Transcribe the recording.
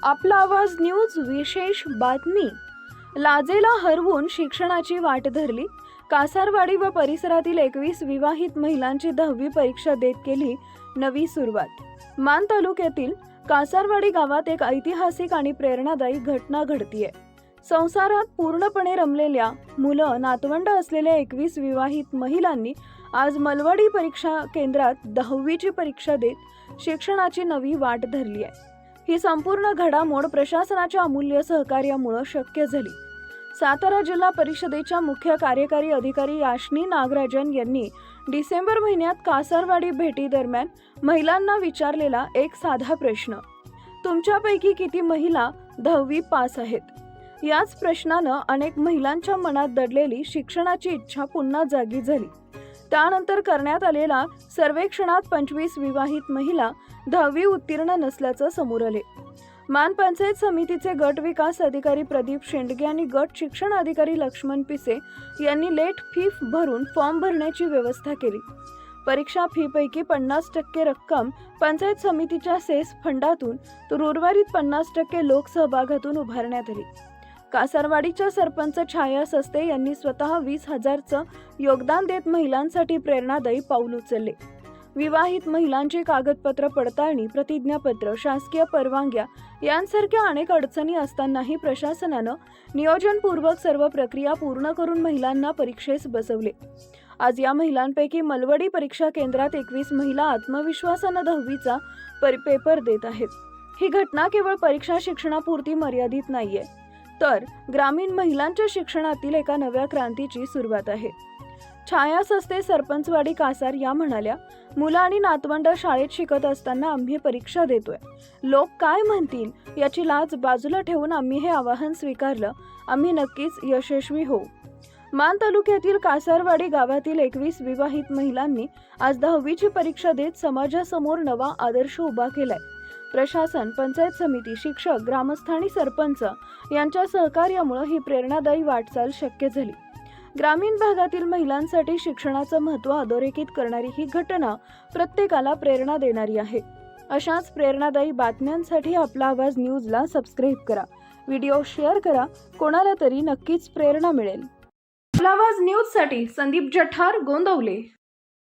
आपला आवाज न्यूज विशेष बातमी. लाजेला हरवून शिक्षणाची वाट धरली. कासारवाडी व परिसरातील 21 विवाहित महिलांची 10वी परीक्षा देत केली नवी सुरुवात. मान तालुक्यातील कासारवाडी गावात एक ऐतिहासिक आणि प्रेरणादायी घटना घडतीये. संसारात पूर्णपणे रमलेल्या मुलं नातवंड असलेल्या 21 विवाहित महिलांनी आज मलवडी परीक्षा केंद्रात 10वीची परीक्षा देत शिक्षणाची नवी वाट धरली आहे. ही संपूर्ण घडामोड प्रशासनाच्या अमूल्य सहकार्यामुळे शक्य झाली. सातारा जिल्हा परिषदेच्या मुख्य कार्यकारी अधिकारी याशनी नागराजन यांनी डिसेंबर महिन्यात कासारवाडी भेटी दरम्यान महिलांना विचारलेला एक साधा प्रश्न, तुमच्यापैकी किती महिला 10वी पास आहेत? याच प्रश्नानं अनेक महिलांच्या मनात दडलेली शिक्षणाची इच्छा पुन्हा जागी झाली. त्यानंतर करण्यात आलेल्या सर्वेक्षणात 25 विवाहित महिला 10वी उत्तीर्ण नसल्याचं समोर आले. मान पंचायत समितीचे गट विकास अधिकारी प्रदीप शेंडगे आणि गट शिक्षण अधिकारी लक्ष्मण पिसे यांनी लेट फी भरून फॉर्म भरण्याची व्यवस्था केली. परीक्षा फी पैकी 50% रक्कम पंचायत समितीच्या सेस फंडातून तर उर्वरित 50% लोकसहभागातून उभारण्यात आली. कासारवाडीच्या सरपंच छाया सस्ते यांनी स्वतः 20,000चं योगदान देत महिलांसाठी प्रेरणादायी पाऊल उचलले. विवाहित महिलांची कागदपत्र पडताळणी, प्रतिज्ञापत्र, शासकीय परवानग्या यांसारख्या अनेक अडचणी असतानाही प्रशासनानं नियोजनपूर्वक सर्व प्रक्रिया पूर्ण करून महिलांना परीक्षेस बसवले. आज या महिलांपैकी मलवडी परीक्षा केंद्रात 21 महिला आत्मविश्वासानं 10वीचा पेपर देत आहेत. ही घटना केवळ परीक्षा शिक्षणापुरती मर्यादित नाहीये, तर ग्रामीण महिलांच्या शिक्षणातील एका नव्या क्रांतीची सुरुवात आहे. छाया सस्ते सरपंचवाडी कासार या म्हणाल्या, मुलं आणि नातवंड शाळेत शिकत असताना आम्ही परीक्षा देतोय. लोक काय म्हणतील याची लाज बाजूला ठेवून आम्ही हे आवाहन स्वीकारलं. आम्ही नक्कीच यशस्वी होऊ. मान तालुक्यातील कासारवाडी गावातील 21 विवाहित महिलांनी आज 10वीची परीक्षा देत समाजासमोर नवा आदर्श उभा केलाय. प्रशासन, पंचायत समिती, शिक्षक, ग्रामस्थ आणि सरपंच यांच्या सहकार्यामुळे ही प्रेरणादायी वाटचाल शक्य झाली. ग्रामीण भागातील महिलांसाठी शिक्षणाचं महत्त्व अधोरेखित करणारी ही घटना प्रत्येकाला प्रेरणा देणारी आहे. अशाच प्रेरणादायी बातम्यांसाठी आपला आवाज न्यूजला सबस्क्राईब करा. व्हिडिओ शेअर करा. कोणाला तरी नक्कीच प्रेरणा मिळेल. आपला आवाज न्यूजसाठी संदीप जठार, गोंदवले.